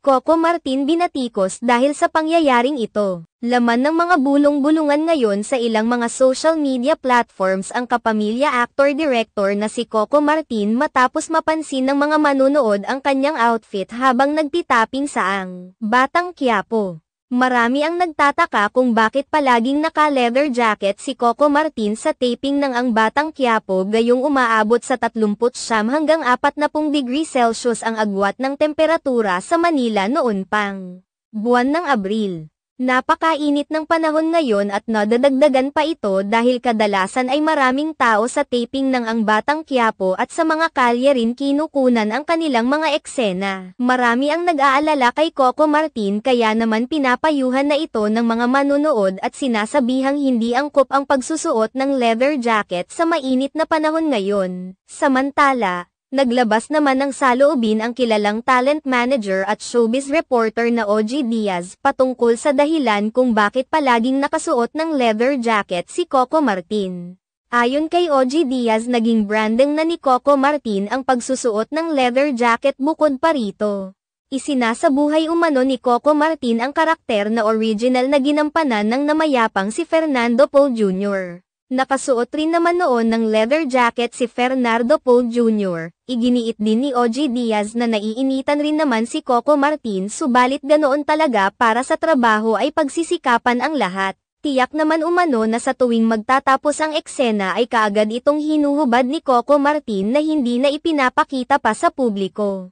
Coco Martin binatikos dahil sa pangyayaring ito. Laman ng mga bulong-bulungan ngayon sa ilang mga social media platforms ang kapamilya actor-director na si Coco Martin matapos mapansin ng mga manonood ang kanyang outfit habang nagtitaping sa ang Batang Quiapo. Marami ang nagtataka kung bakit palaging naka-leather jacket si Coco Martin sa taping ng Ang Batang Quiapo gayong umaabot sa 39 hanggang 40 degrees Celsius ang agwat ng temperatura sa Manila noon pang buwan ng Abril. Napakainit ng panahon ngayon at nadadagdagan pa ito dahil kadalasan ay maraming tao sa taping ng Ang Batang Quiapo at sa mga kalye rin kinukunan ang kanilang mga eksena. Marami ang nag-aalala kay Coco Martin kaya naman pinapayuhan na ito ng mga manunood at sinasabihang hindi angkop ang pagsusuot ng leather jacket sa mainit na panahon ngayon. Samantala, naglabas naman ng saloobin ang kilalang talent manager at showbiz reporter na OG Diaz patungkol sa dahilan kung bakit palaging nakasuot ng leather jacket si Coco Martin. Ayon kay OG Diaz, naging branding na ni Coco Martin ang pagsusuot ng leather jacket bukod pa rito. Isinasabuhay umano ni Coco Martin ang karakter na original na ginampanan ng namayapang si Fernando Poe Jr. Nakasuot rin naman noon ng leather jacket si Fernando Poe Jr. Iginiit din ni OG Diaz na naiinitan rin naman si Coco Martin subalit ganoon talaga para sa trabaho ay pagsisikapan ang lahat. Tiyak naman umano na sa tuwing magtatapos ang eksena ay kaagad itong hinuhubad ni Coco Martin na hindi na ipinapakita pa sa publiko.